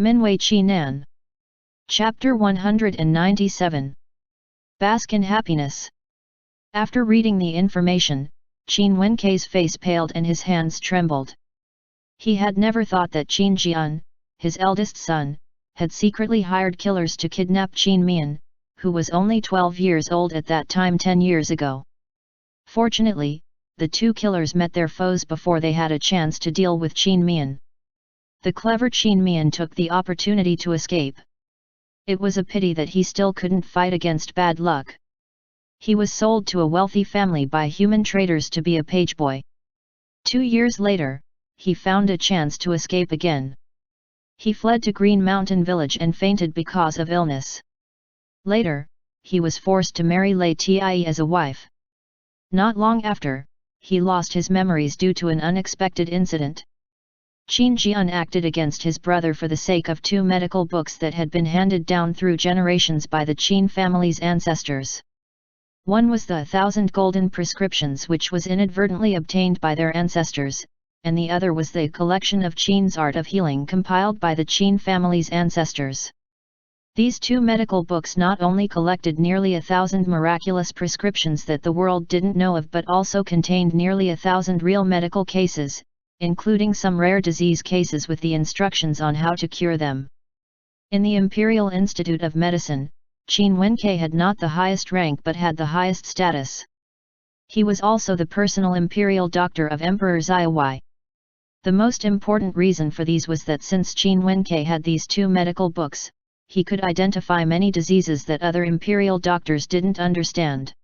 Minwei Qi Nan. Chapter 197. Bask in Happiness. After reading the information, Qin Wenkei's face paled and his hands trembled. He had never thought that Qin Jian, his eldest son, had secretly hired killers to kidnap Qin Mian, who was only 12 years old at that time 10 years ago. Fortunately, the two killers met their foes before they had a chance to deal with Qin Mian. The clever Qin Mian took the opportunity to escape. It was a pity that he still couldn't fight against bad luck. He was sold to a wealthy family by human traders to be a pageboy. 2 years later, he found a chance to escape again. He fled to Green Mountain Village and fainted because of illness. Later, he was forced to marry Lei Tie as a wife. Not long after, he lost his memories due to an unexpected incident. Qin Jian acted against his brother for the sake of 2 medical books that had been handed down through generations by the Qin family's ancestors. One was the 1,000 Golden Prescriptions, which was inadvertently obtained by their ancestors, and the other was the collection of Qin's Art of Healing compiled by the Qin family's ancestors. These 2 medical books not only collected nearly 1,000 miraculous prescriptions that the world didn't know of, but also contained nearly 1,000 real medical cases, including some rare disease cases with the instructions on how to cure them. In the Imperial Institute of Medicine, Qin Wenkei had not the highest rank but had the highest status. He was also the personal imperial doctor of Emperor Xiaowei. The most important reason for these was that since Qin Wenkei had these 2 medical books, he could identify many diseases that other imperial doctors didn't understand.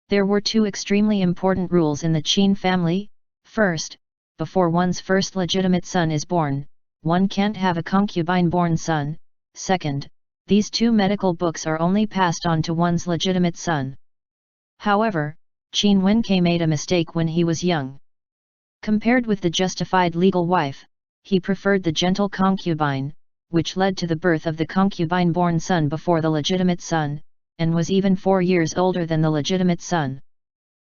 There were 2 extremely important rules in the Qin family. First, before one's first legitimate son is born, one can't have a concubine-born son. Second, these 2 medical books are only passed on to one's legitimate son. However, Qin Wenkei made a mistake when he was young. Compared with the justified legal wife, he preferred the gentle concubine, which led to the birth of the concubine-born son before the legitimate son, and was even 4 years older than the legitimate son.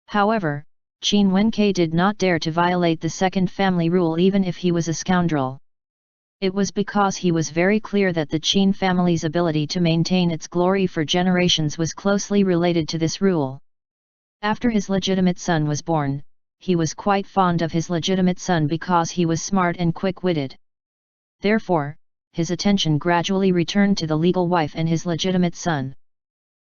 However, Qin Wenkei did not dare to violate the second family rule even if he was a scoundrel. It was because he was very clear that the Qin family's ability to maintain its glory for generations was closely related to this rule. After his legitimate son was born, he was quite fond of his legitimate son because he was smart and quick-witted. Therefore, his attention gradually returned to the legal wife and his legitimate son.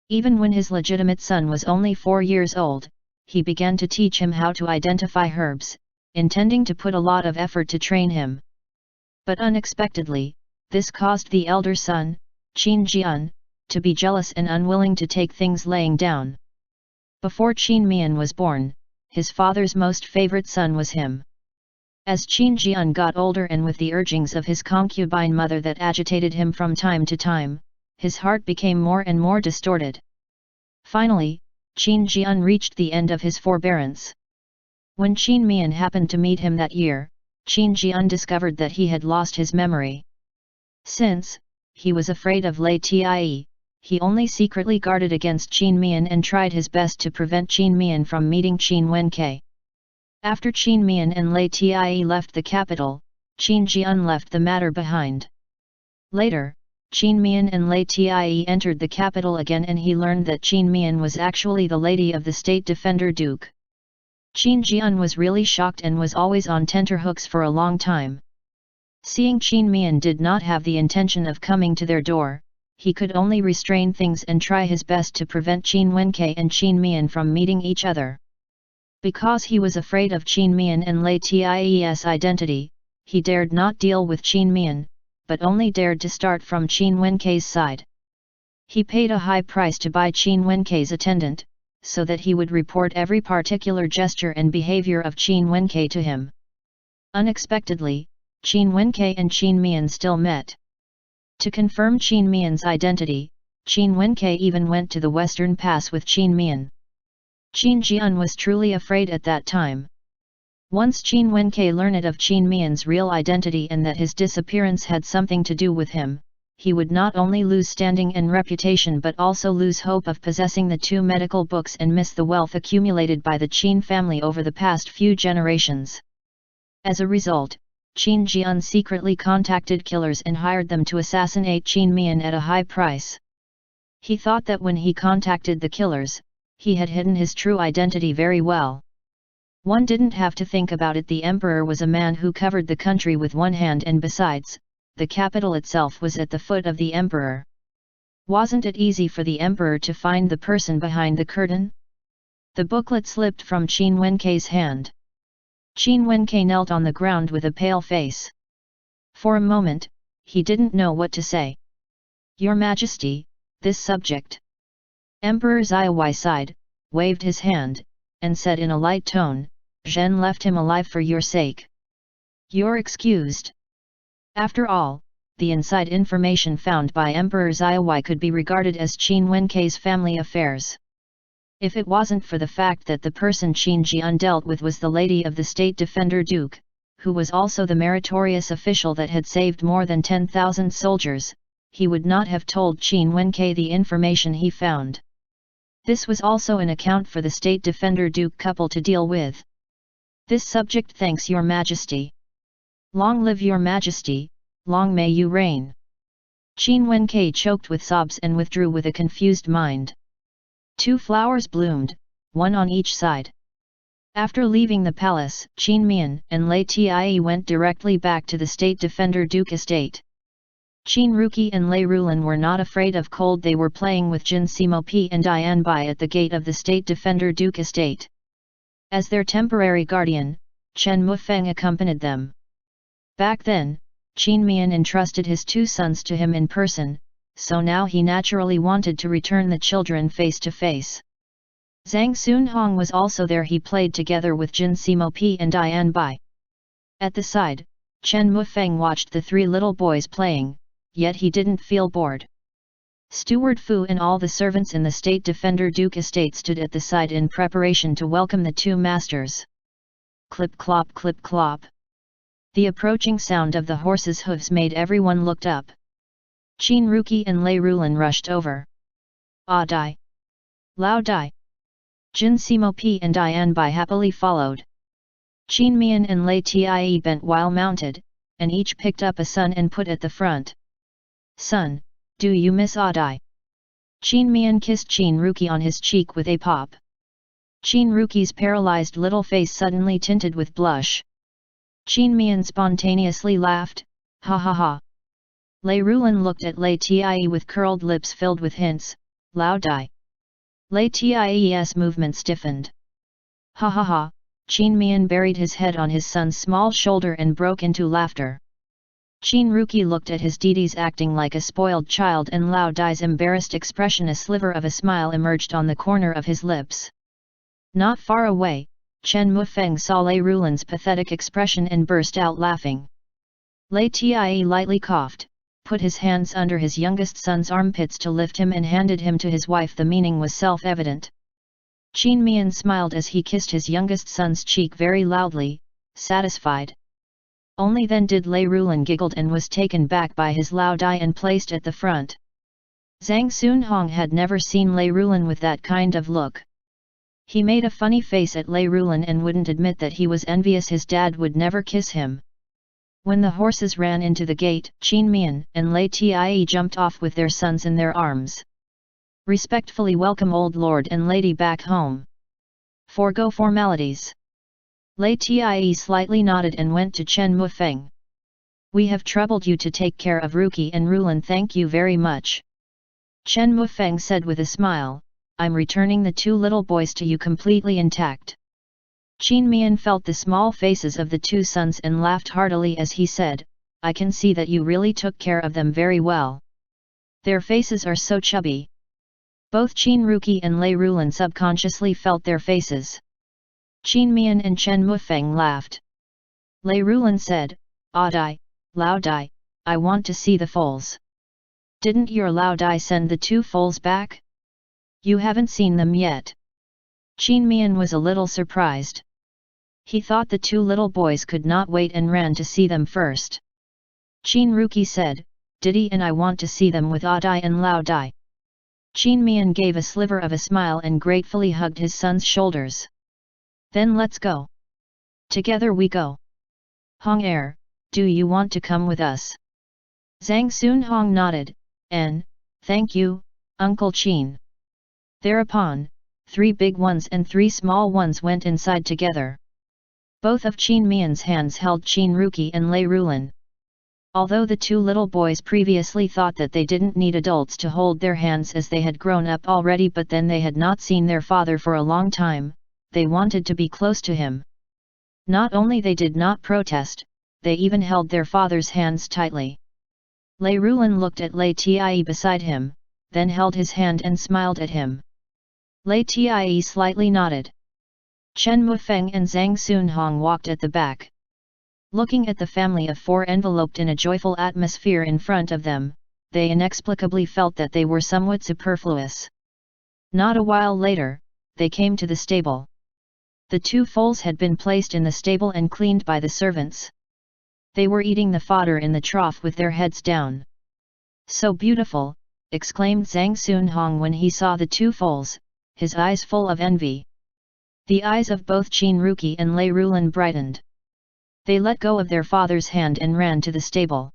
Even when his legitimate son was only 4 years old, he began to teach him how to identify herbs, intending to put a lot of effort to train him. But unexpectedly, this caused the elder son, Qin Jian, to be jealous and unwilling to take things laying down. Before Qin Mian was born, his father's most favorite son was him. As Qin Jian got older and with the urgings of his concubine mother that agitated him from time to time, his heart became more and more distorted. Finally, Qin Jian reached the end of his forbearance. When Qin Mian happened to meet him that year, Qin Jian discovered that he had lost his memory. Since he was afraid of Lei Tie, he only secretly guarded against Qin Mian and tried his best to prevent Qin Mian from meeting Qin Wenkei. After Qin Mian and Lei Tie left the capital, Qin Jian left the matter behind. Later, Qin Mian and Lei Tie entered the capital again and he learned that Qin Mian was actually the lady of the state defender Duke. Qin Jian was really shocked and was always on tenterhooks for a long time. Seeing Qin Mian did not have the intention of coming to their door, he could only restrain things and try his best to prevent Qin Wenkei and Qin Mian from meeting each other. Because he was afraid of Qin Mian and Lei Tie's identity, he dared not deal with Qin Mian, but only dared to start from Qin Wenkei's side. He paid a high price to buy Qin Wenkei's attendant, so that he would report every particular gesture and behavior of Qin Wenkei to him. Unexpectedly, Qin Wenkei and Qin Mian still met. To confirm Qin Mian's identity, Qin Wenkei even went to the Western Pass with Qin Mian. Qin Jian was truly afraid at that time. Once Qin Wenkei learned of Qin Mian's real identity and that his disappearance had something to do with him, he would not only lose standing and reputation but also lose hope of possessing the 2 medical books and miss the wealth accumulated by the Qin family over the past few generations. As a result, Qin Jian secretly contacted killers and hired them to assassinate Qin Mian at a high price. He thought that when he contacted the killers, he had hidden his true identity very well. One didn't have to think about it. The emperor was a man who covered the country with one hand, and besides, the capital itself was at the foot of the emperor. Wasn't it easy for the emperor to find the person behind the curtain? The booklet slipped from Qin Wenkei's hand. Qin Wenkei knelt on the ground with a pale face. For a moment, he didn't know what to say. "Your Majesty, this subject." Emperor Xiaowei sighed, waved his hand, and said in a light tone, "Zhen left him alive for your sake. You're excused." After all, the inside information found by Emperor Xiaowei could be regarded as Qin Wenkei's family affairs. If it wasn't for the fact that the person Qin Jian dealt with was the lady of the State Defender Duke, who was also the meritorious official that had saved more than 10,000 soldiers, he would not have told Qin Wenkei the information he found. This was also an account for the State Defender Duke couple to deal with. "This subject thanks your Majesty." "Long live your Majesty, long may you reign." Qin Wenkei choked with sobs and withdrew with a confused mind. 2 flowers bloomed, one on each side. After leaving the palace, Qin Mian and Lei Tie went directly back to the State Defender Duke estate. Qin Ruki and Lei Rulan were not afraid of cold. They were playing with Jin Simo Pi and Dian Bai at the gate of the State Defender Duke estate. As their temporary guardian, Chen Mufeng accompanied them. Back then, Qin Mian entrusted his 2 sons to him in person, so now he naturally wanted to return the children face to face. Zhang Xunhong was also there. He played together with Jin Simo Pi and Dian Bai. At the side, Chen Mufeng watched the 3 little boys playing, yet he didn't feel bored. Steward Fu and all the servants in the State Defender Duke estate stood at the side in preparation to welcome the 2 masters. Clip-clop, clip-clop. The approaching sound of the horses' hooves made everyone looked up. Qin Ruki and Lei Rulan rushed over. "Ah Dai! Lao Dai!" Jin Simo Pi and Dian Bai happily followed. Qin Mian and Lei Tie bent while mounted, and each picked up a son and put at the front. "Son, do you miss Ah Dai?" Qin Mian kissed Qin Ruki on his cheek with a pop. Qin Ruki's paralyzed little face suddenly tinted with blush. Qin Mian spontaneously laughed, "Ha ha ha." Lei Rulan looked at Lei Tie with curled lips filled with hints, "Lao Dai." Lei Tie's movement stiffened. "Ha ha ha." Qin Mian buried his head on his son's small shoulder and broke into laughter. Qin Ruki looked at his deities acting like a spoiled child, and Lao Dai's embarrassed expression, a sliver of a smile emerged on the corner of his lips. Not far away, Chen Mufeng saw Lei Rulan's pathetic expression and burst out laughing. Lei Tie lightly coughed, put his hands under his youngest son's armpits to lift him and handed him to his wife. The meaning was self-evident. Qin Mian smiled as he kissed his youngest son's cheek very loudly, satisfied. Only then did Lei Rulan giggled and was taken back by his Lao Dai and placed at the front. Zhang Xunhong had never seen Lei Rulan with that kind of look. He made a funny face at Lei Rulan and wouldn't admit that he was envious his dad would never kiss him. When the horses ran into the gate, Qin Mian and Lei Tie jumped off with their sons in their arms. "Respectfully welcome old lord and lady back home. Forgo formalities." Lei Tie slightly nodded and went to Chen Mufeng. "We have troubled you to take care of Ruki and Rulan. Thank you very much." Chen Mufeng said with a smile, "I'm returning the 2 little boys to you completely intact." Qin Mian felt the small faces of the 2 sons and laughed heartily as he said, "I can see that you really took care of them very well. Their faces are so chubby." Both Qin Ruki and Lei Rulan subconsciously felt their faces. Qin Mian and Chen Mufeng laughed. Lei Rulan said, "Ah Dai, Lao Dai, I want to see the foals." "Didn't your Lao Dai send the 2 foals back? You haven't seen them yet." Qin Mian was a little surprised. He thought the 2 little boys could not wait and ran to see them first. Qin Ruki said, "Didi and I want to see them with Ah Dai and Lao Dai." Qin Mian gave a sliver of a smile and gratefully hugged his son's shoulders. "Then let's go. Together we go." Hong Air, do you want to come with us? Zhang Xunhong nodded, thank you, Uncle Qin. Thereupon, 3 big ones and 3 small ones went inside together. Both of Qin Mian's hands held Qin Ruki and Lei Rulan. Although the 2 little boys previously thought that they didn't need adults to hold their hands as they had grown up already, but then they had not seen their father for a long time, they wanted to be close to him. Not only they did not protest, they even held their father's hands tightly. Lei Rulan looked at Lei Tie beside him, then held his hand and smiled at him. Lei Tie slightly nodded. Chen Mufeng and Zhang Xunhong walked at the back. Looking at the family of 4 enveloped in a joyful atmosphere in front of them, they inexplicably felt that they were somewhat superfluous. Not a while later, they came to the stable. The 2 foals had been placed in the stable and cleaned by the servants. They were eating the fodder in the trough with their heads down. So beautiful, exclaimed Zhang Xunhong when he saw the 2 foals, his eyes full of envy. The eyes of both Qin Ruki and Lei Rulan brightened. They let go of their father's hand and ran to the stable.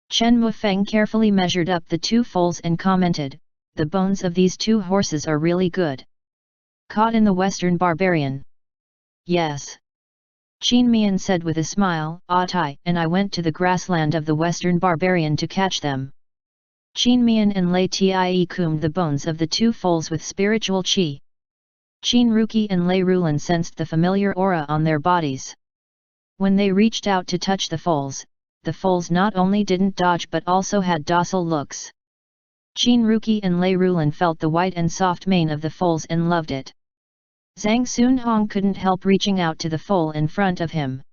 Chen Mufeng carefully measured up the 2 foals and commented, the bones of these 2 horses are really good. Caught in the Western Barbarian? Yes. Qin Mian said with a smile, Tai, and I went to the grassland of the Western Barbarian to catch them. Qin Mian and Lei Tie combed the bones of the 2 foals with spiritual qi. Qin Ruki and Lei Rulan sensed the familiar aura on their bodies. When they reached out to touch the foals not only didn't dodge but also had docile looks. Qin Ruki and Lei Rulan felt the white and soft mane of the foals and loved it. Zhang Xunhong couldn't help reaching out to the foal in front of him.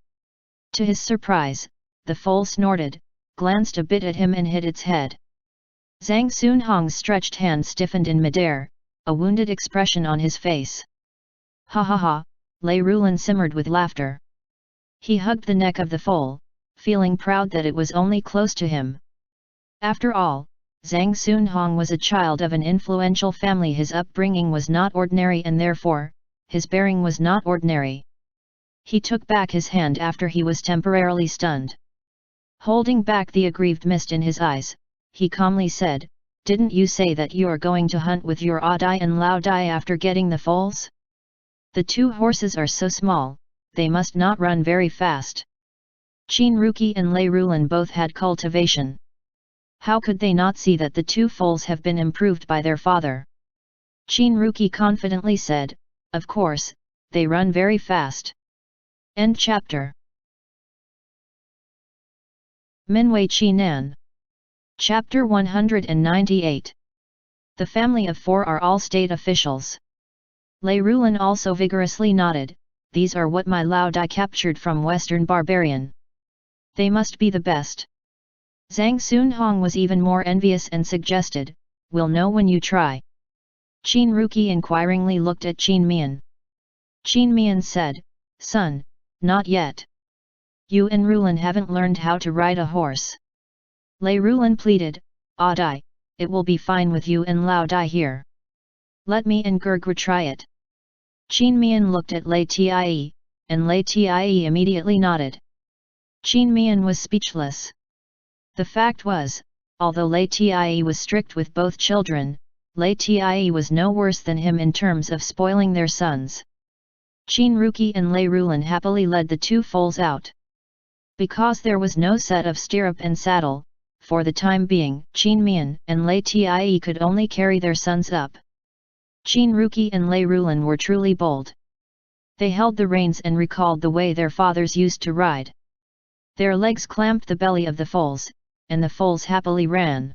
To his surprise, the foal snorted, glanced a bit at him and hid its head. Zhang Xunhong's stretched hand stiffened in midair, a wounded expression on his face. Ha ha ha, Lei Rulan simmered with laughter. He hugged the neck of the foal, feeling proud that it was only close to him. After all, Zhang Xunhong was a child of an influential family. His upbringing was not ordinary and therefore, his bearing was not ordinary. He took back his hand after he was temporarily stunned. Holding back the aggrieved mist in his eyes, he calmly said, didn't you say that you are going to hunt with your Dai and Lao Dai after getting the foals? The 2 horses are so small, they must not run very fast. Qin Ruki and Lei Rulan both had cultivation. How could they not see that the 2 foals have been improved by their father? Qin Ruki confidently said, of course, they run very fast. End chapter. Minwei Qinan. Chapter 198. The family of 4 are all state officials. Lei Rulan also vigorously nodded, these are what my Lao Dai captured from Western Barbarian. They must be the best. Zhang Xunhong was even more envious and suggested, we'll know when you try. Qin Ruki inquiringly looked at Qin Mian. Qin Mian said, son, not yet. You and Rulan haven't learned how to ride a horse. Lei Rulan pleaded, Dai, it will be fine with you and Lao Dai here. Let me and Gerger try it. Qin Mian looked at Lei Tie, and Lei Tie immediately nodded. Qin Mian was speechless. The fact was, although Lei Tie was strict with both children, Lei Tie was no worse than him in terms of spoiling their sons. Qin Ruki and Lei Rulan happily led the 2 foals out. Because there was no set of stirrup and saddle, for the time being, Qin Mian and Lei Tie could only carry their sons up. Qin Ruki and Lei Rulan were truly bold. They held the reins and recalled the way their fathers used to ride. Their legs clamped the belly of the foals, and the foals happily ran.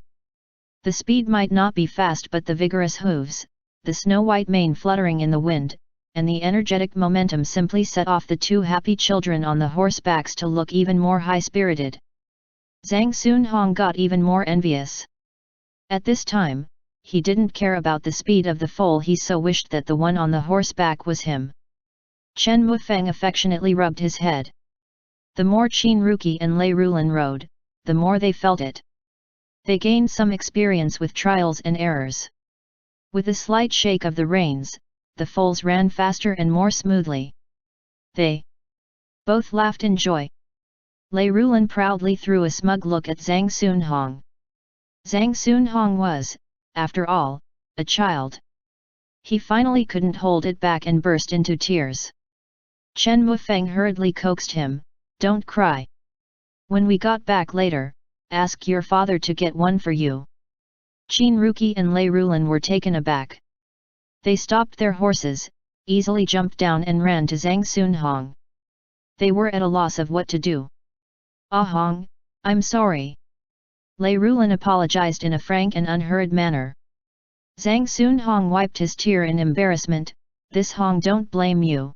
The speed might not be fast, but the vigorous hooves, the snow-white mane fluttering in the wind, and the energetic momentum simply set off the 2 happy children on the horsebacks to look even more high-spirited. Zhang Xunhong got even more envious. At this time, he didn't care about the speed of the foal, he so wished that the one on the horseback was him. Chen Mufeng affectionately rubbed his head. The more Qin Ruki and Lei Rulan rode, the more they felt it. They gained some experience with trials and errors. With a slight shake of the reins, the foals ran faster and more smoothly. They both laughed in joy. Lei Rulan proudly threw a smug look at Zhang Sunhong. Zhang Sunhong was, after all, a child. He finally couldn't hold it back and burst into tears. Chen Mufeng hurriedly coaxed him, "Don't cry. When we got back later, ask your father to get one for you." Qin Ruki and Lei Rulan were taken aback. They stopped their horses, easily jumped down and ran to Zhang Sunhong. They were at a loss of what to do. "Ah Hong, I'm sorry." Lei Rulan apologized in a frank and unhurried manner. Zhang Sunhong wiped his tear in embarrassment, "This Hong don't blame you.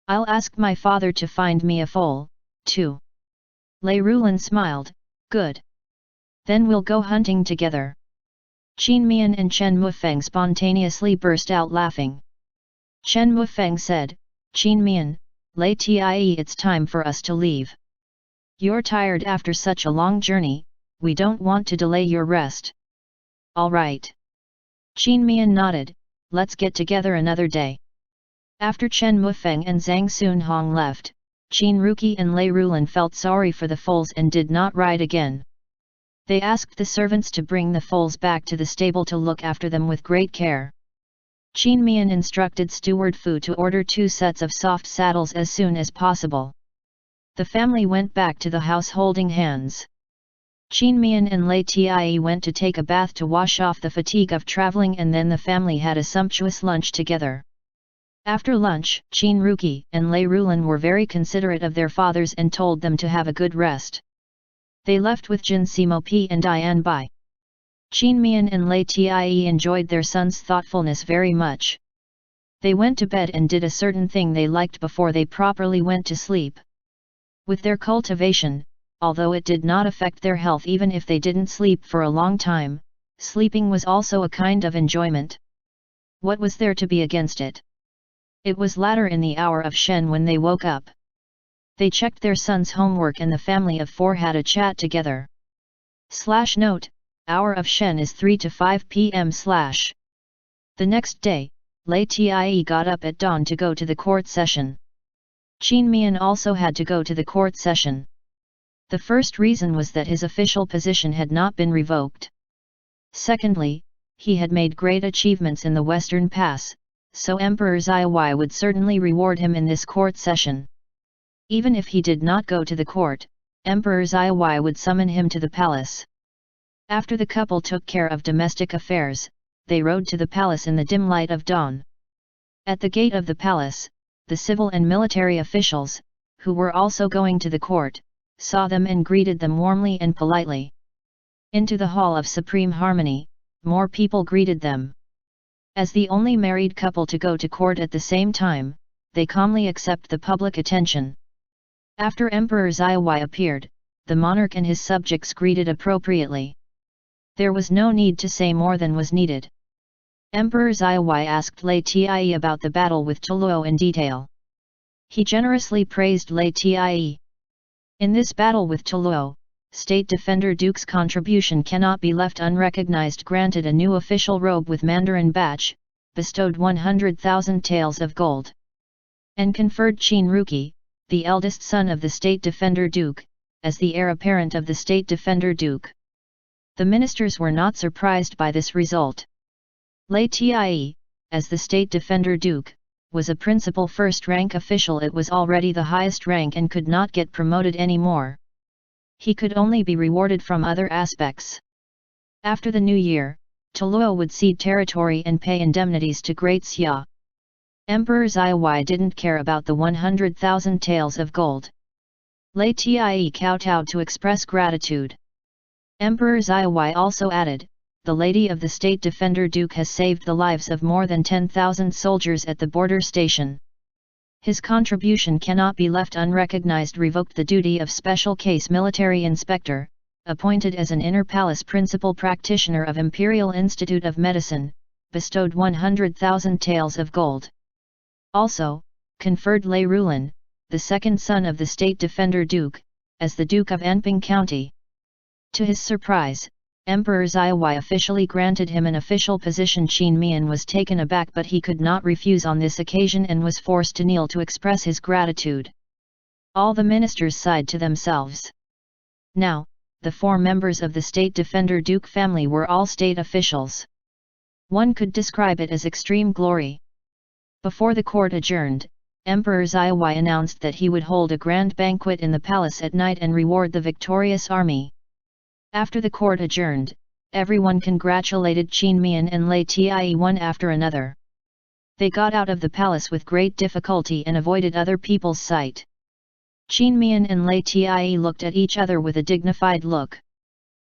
I'll ask my father to find me a foal, too." Lei Rulan smiled, "Good. Then we'll go hunting together." Qin Mian and Chen Mufeng spontaneously burst out laughing. Chen Mufeng said, "Qin Mian, Lei Tie, it's time for us to leave. You're tired after such a long journey, we don't want to delay your rest." "All right." Qin Mian nodded, "Let's get together another day." After Chen Mufeng and Zhang Sunhong left, Qin Ruki and Lei Rulan felt sorry for the foals and did not ride again. They asked the servants to bring the foals back to the stable to look after them with great care. Qin Mian instructed Steward Fu to order 2 sets of soft saddles as soon as possible. The family went back to the house holding hands. Qin Mian and Lei Tie went to take a bath to wash off the fatigue of traveling, and then the family had a sumptuous lunch together. After lunch, Qin Ruki and Lei Rulan were very considerate of their fathers and told them to have a good rest. They left with Jin Simo P and Dian Bai. Qin Mian and Lei Tie enjoyed their son's thoughtfulness very much. They went to bed and did a certain thing they liked before they properly went to sleep. With their cultivation, although it did not affect their health even if they didn't sleep for a long time, sleeping was also a kind of enjoyment. What was there to be against it? It was later in the hour of Shen when they woke up. They checked their son's homework and the family of 4 had a chat together. /Note, hour of Shen is 3 to 5 p.m. The next day, Lei Tie got up at dawn to go to the court session. Qin Mian also had to go to the court session. The first reason was that his official position had not been revoked. Secondly, he had made great achievements in the Western Pass, so Emperor Zaiwei would certainly reward him in this court session. Even if he did not go to the court, Emperor Zaiwei would summon him to the palace. After the couple took care of domestic affairs, they rode to the palace in the dim light of dawn. At the gate of the palace, the civil and military officials, who were also going to the court, saw them and greeted them warmly and politely. Into the Hall of Supreme Harmony, more people greeted them. As the only married couple to go to court at the same time, they calmly accept the public attention. After Emperor Zaiwei appeared, the monarch and his subjects greeted appropriately. There was no need to say more than was needed. Emperor Zaiwei asked Lei Tie about the battle with Toluo in detail. He generously praised Lei Tie. In this battle with Toluo, State Defender Duke's contribution cannot be left unrecognized. Granted a new official robe with Mandarin badge, bestowed 100,000 taels of gold, and conferred Qin Ruki, the eldest son of the State Defender Duke, as the heir apparent of the State Defender Duke. The ministers were not surprised by this result. Lei Tie, as the State Defender Duke, was a principal first-rank official. It was already the highest rank and could not get promoted anymore. He could only be rewarded from other aspects. After the new year, Toluo would cede territory and pay indemnities to Great Xia. Emperor Zaiwei didn't care about the 100,000 taels of gold. Lei Tie kowtowed to express gratitude. Emperor Zaiwei also added, "The lady of the State Defender Duke has saved the lives of more than 10,000 soldiers at the border station. His contribution cannot be left unrecognized." Revoked the duty of Special Case Military Inspector, appointed as an inner palace principal practitioner of Imperial Institute of Medicine, bestowed 100,000 taels of gold. Also, conferred Lei Rulan, the second son of the State Defender Duke, as the Duke of Anping County. To his surprise, Emperor Zaiwei officially granted him an official position. Qin Mian was taken aback, but he could not refuse on this occasion and was forced to kneel to express his gratitude. All the ministers sighed to themselves. Now, the 4 members of the State Defender Duke family were all state officials. One could describe it as extreme glory. Before the court adjourned, Emperor Xiaowai announced that he would hold a grand banquet in the palace at night and reward the victorious army. After the court adjourned, everyone congratulated Qin Mian and Lei Tie one after another. They got out of the palace with great difficulty and avoided other people's sight. Qin Mian and Lei Tie looked at each other with a dignified look.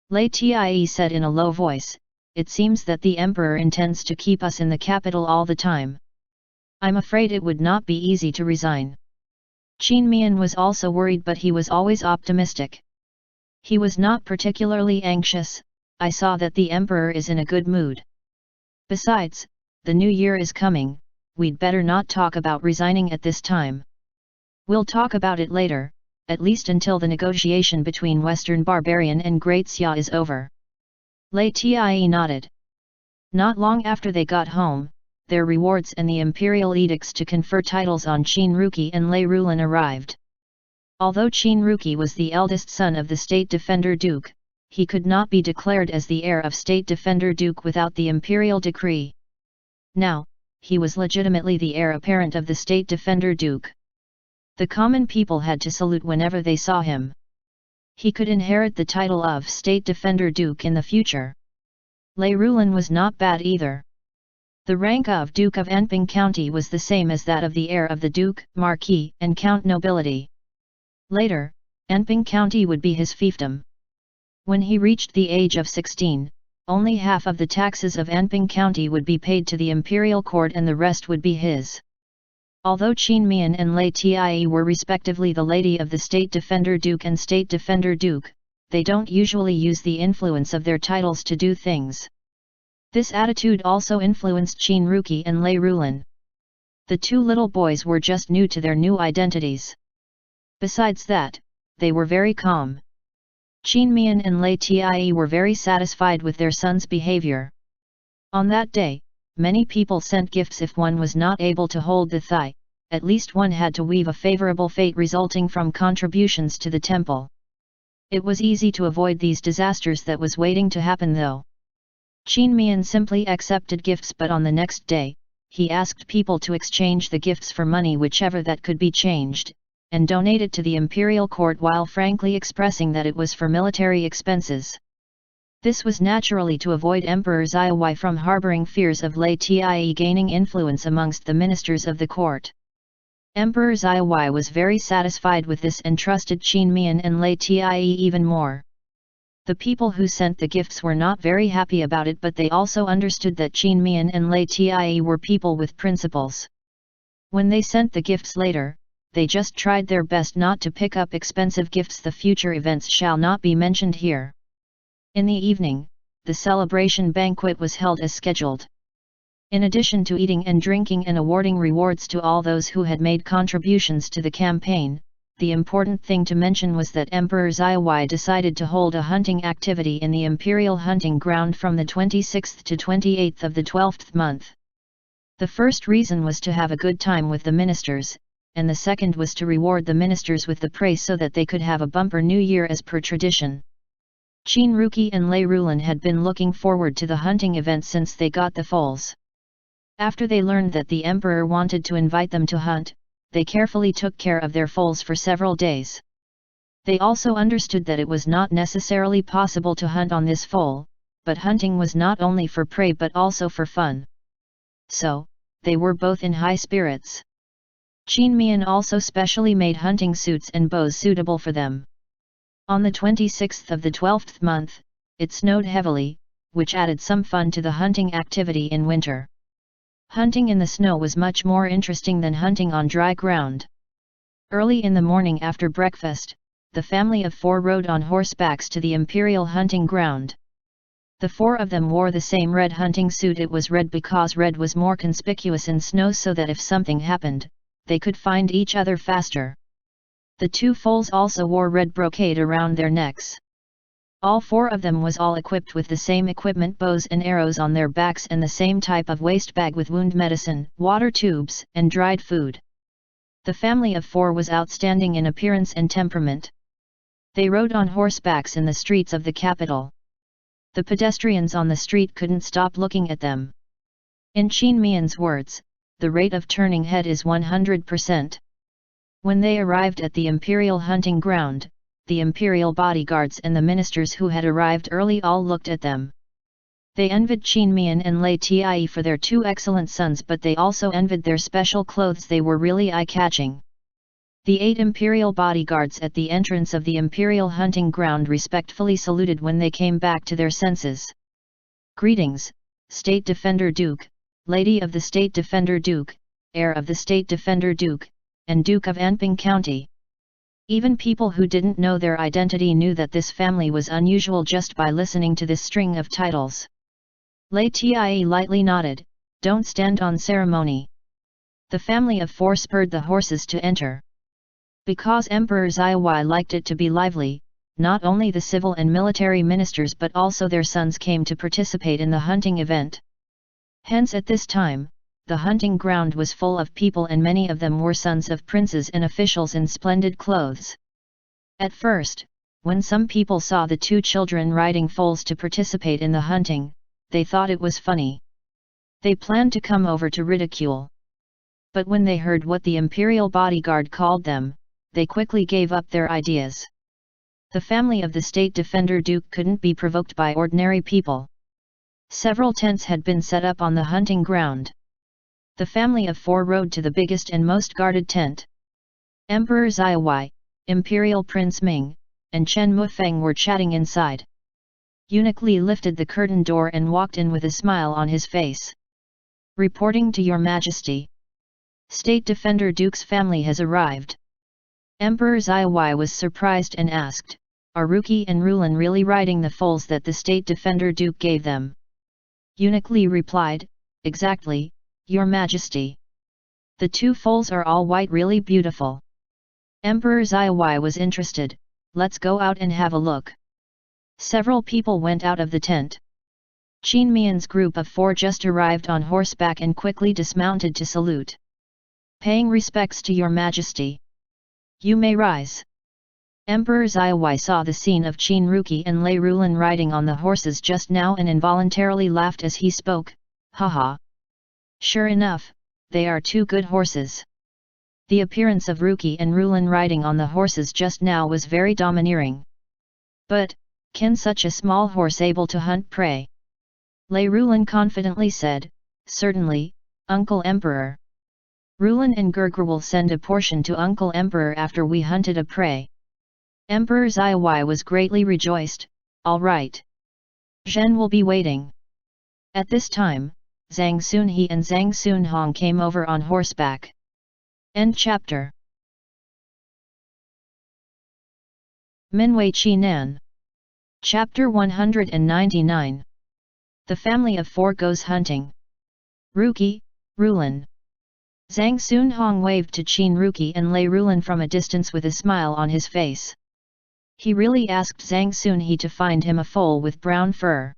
Lei Tie said in a low voice, "It seems that the emperor intends to keep us in the capital all the time. I'm afraid it would not be easy to resign." Qin Mian was also worried, but he was always optimistic. He was not particularly anxious. "I saw that the emperor is in a good mood. Besides, the new year is coming, we'd better not talk about resigning at this time. We'll talk about it later, at least until the negotiation between Western Barbarian and Great Xia is over." Lei Tie nodded. Not long after they got home, their rewards and the imperial edicts to confer titles on Qin Ruqi and Lei Rulan arrived. Although Qin Ruqi was the eldest son of the State Defender Duke, he could not be declared as the heir of State Defender Duke without the imperial decree. Now, he was legitimately the heir apparent of the State Defender Duke. The common people had to salute whenever they saw him. He could inherit the title of State Defender Duke in the future. Lei Rulan was not bad either. The rank of Duke of Anping County was the same as that of the heir of the Duke, Marquis, and Count nobility. Later, Anping County would be his fiefdom. When he reached the age of 16, only half of the taxes of Anping County would be paid to the imperial court and the rest would be his. Although Qin Mian and Lei Tie were respectively the Lady of the State Defender Duke and State Defender Duke, they don't usually use the influence of their titles to do things. This attitude also influenced Qin Ruqi and Lei Rulan. The 2 little boys were just new to their new identities. Besides that, they were very calm. Qin Mian and Lei Tie were very satisfied with their son's behavior. On that day, many people sent gifts. If one was not able to hold the thigh, at least one had to weave a favorable fate resulting from contributions to the temple. It was easy to avoid these disasters that was waiting to happen though. Qin Mian simply accepted gifts, but on the next day, he asked people to exchange the gifts for money, whichever that could be changed, and donate it to the imperial court while frankly expressing that it was for military expenses. This was naturally to avoid Emperor Xiaowai from harboring fears of Lei Tie gaining influence amongst the ministers of the court. Emperor Xiaowai was very satisfied with this and trusted Qin Mian and Lei Tie even more. The people who sent the gifts were not very happy about it, but they also understood that Qin Mian and Lei Tie were people with principles. When they sent the gifts later, they just tried their best not to pick up expensive gifts. The future events shall not be mentioned here. In the evening, the celebration banquet was held as scheduled. In addition to eating and drinking and awarding rewards to all those who had made contributions to the campaign, the important thing to mention was that Emperor Xiaowai decided to hold a hunting activity in the imperial hunting ground from the 26th to 28th of the 12th month. The first reason was to have a good time with the ministers, and the second was to reward the ministers with the prey so that they could have a bumper new year as per tradition. Qin Ruqi and Lei Rulan had been looking forward to the hunting event since they got the foals. After they learned that the emperor wanted to invite them to hunt, they carefully took care of their foals for several days. They also understood that it was not necessarily possible to hunt on this foal, but hunting was not only for prey but also for fun. So, they were both in high spirits. Qin Mian also specially made hunting suits and bows suitable for them. On the 26th of the 12th month, it snowed heavily, which added some fun to the hunting activity in winter. Hunting in the snow was much more interesting than hunting on dry ground. Early in the morning after breakfast, the family of 4 rode on horsebacks to the imperial hunting ground. The 4 of them wore the same red hunting suit. It was red because red was more conspicuous in snow, so that if something happened, they could find each other faster. The 2 foals also wore red brocade around their necks. All 4 of them was all equipped with the same equipment, bows and arrows on their backs, and the same type of waist bag with wound medicine, water tubes, and dried food. The family of 4 was outstanding in appearance and temperament. They rode on horsebacks in the streets of the capital. The pedestrians on the street couldn't stop looking at them. In Qin Mian's words, the rate of turning head is 100%. When they arrived at the imperial hunting ground, the imperial bodyguards and the ministers who had arrived early all looked at them. They envied Qin Mian and LIAN for their 2 excellent sons, but they also envied their special clothes. They were really eye-catching. The 8 imperial bodyguards at the entrance of the imperial hunting ground respectfully saluted when they came back to their senses. Greetings, State Defender Duke, Lady of the State Defender Duke, Heir of the State Defender Duke, and Duke of Anping County. Even people who didn't know their identity knew that this family was unusual just by listening to this string of titles. LIAN lightly nodded, "Don't stand on ceremony." The family of 4 spurred the horses to enter. Because Emperor Xiaowai liked it to be lively, not only the civil and military ministers but also their sons came to participate in the hunting event. Hence at this time, the hunting ground was full of people and many of them were sons of princes and officials in splendid clothes. At first, when some people saw the 2 children riding foals to participate in the hunting, they thought it was funny. They planned to come over to ridicule. But when they heard what the imperial bodyguard called them, they quickly gave up their ideas. The family of the State Defender Duke couldn't be provoked by ordinary people. Several tents had been set up on the hunting ground. The family of 4 rode to the biggest and most guarded tent. Emperor Xiaowai, Imperial Prince Ming, and Chen Mufeng were chatting inside. Eunuch Li lifted the curtain door and walked in with a smile on his face. "Reporting to your Majesty. State Defender Duke's family has arrived." Emperor Xiaowai was surprised and asked, "Are Ruki and Rulan really riding the foals that the State Defender Duke gave them?" Eunuch Li replied, "Exactly, Your Majesty. The 2 foals are all white, really beautiful." Emperor Xiaowai was interested, "Let's go out and have a look." Several people went out of the tent. Qin Mian's group of 4 just arrived on horseback and quickly dismounted to salute. "Paying respects to Your Majesty. You may rise." Emperor Xiaowai saw the scene of Qin Ruki and Lei Rulan riding on the horses just now and involuntarily laughed as he spoke, "Haha. Sure enough, they are 2 good horses." The appearance of Ruki and Rulan riding on the horses just now was very domineering. "But, can such a small horse able to hunt prey?" Lei Rulan confidently said, "Certainly, Uncle Emperor. Rulan and Gerger will send a portion to Uncle Emperor after we hunted a prey." Emperor Xiaowai was greatly rejoiced, "All right. Zhen will be waiting." At this time, Zhang Xunhe and Zhang Xunhong came over on horseback. End chapter. Minwei Qinan. Chapter 199. The family of 4 goes hunting. Ruki, Rulan. Zhang Xunhong waved to Qin Ruki and Lei Rulan from a distance with a smile on his face. He really asked Zhang Xunhe to find him a foal with brown fur.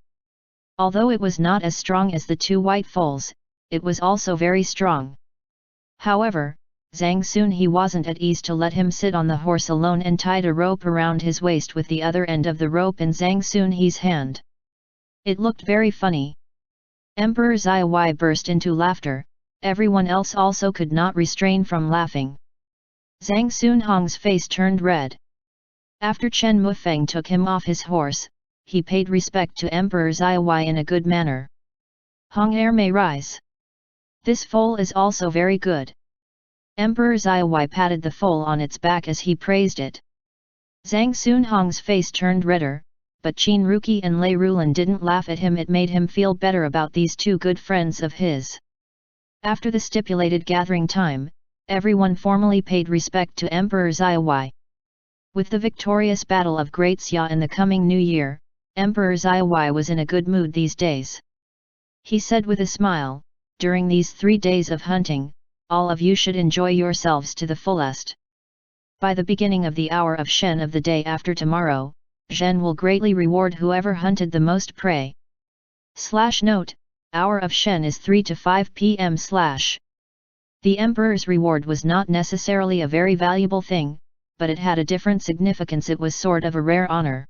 Although it was not as strong as the 2 white foals, it was also very strong. However, Zhang Xunhe wasn't at ease to let him sit on the horse alone and tied a rope around his waist with the other end of the rope in Zhang Xunhe's hand. It looked very funny. Emperor Xiaowai burst into laughter. Everyone else also could not restrain from laughing. Zhang Xunhong's face turned red. After Chen Mufeng took him off his horse, he paid respect to Emperor Xiaowai in a good manner. "Hong heir may rise. This foal is also very good." Emperor Xiaowai patted the foal on its back as he praised it. Zhang Xunhong's face turned redder, but Qin Ruki and Lei Rulan didn't laugh at him. It made him feel better about these 2 good friends of his. After the stipulated gathering time, everyone formally paid respect to Emperor Xiaowai. With the victorious Battle of Great Xia in the coming new year, Emperor Xiaowai was in a good mood these days. He said with a smile, "During these 3 days of hunting, all of you should enjoy yourselves to the fullest. By the beginning of the hour of Shen of the day after tomorrow, Zhen will greatly reward whoever hunted the most prey." /Note: Hour of Shen is 3 to 5 p.m. The emperor's reward was not necessarily a very valuable thing, but it had a different significance. It was sort of a rare honor.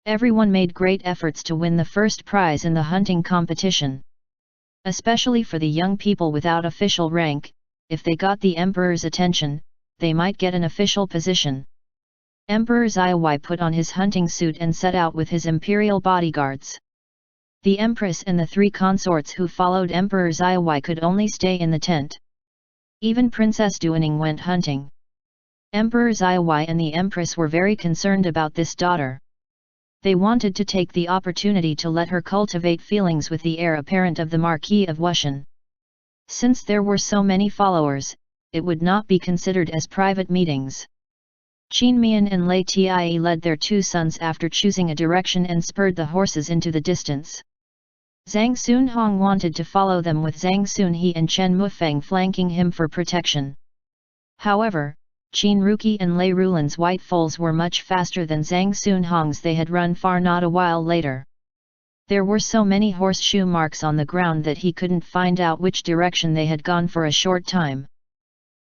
Everyone made great efforts to win the first prize in the hunting competition. Especially for the young people without official rank, if they got the emperor's attention, they might get an official position. Emperor Xiaowai put on his hunting suit and set out with his imperial bodyguards. The empress and the 3 consorts who followed Emperor Xiaowai could only stay in the tent. Even Princess Duaning went hunting. Emperor Xiaowai and the empress were very concerned about this daughter. They wanted to take the opportunity to let her cultivate feelings with the heir apparent of the Marquis of Wushan. Since there were so many followers, it would not be considered as private meetings. Qin Mian and Lei Tie led their 2 sons after choosing a direction and spurred the horses into the distance. Zhang Xunhong wanted to follow them with Zhang Xunhe and Chen Mufeng flanking him for protection. However, Qin Ruqi and Lei Rulan's white foals were much faster than Zhang Xunhong's. They had run far not a while later. There were so many horseshoe marks on the ground that he couldn't find out which direction they had gone for a short time.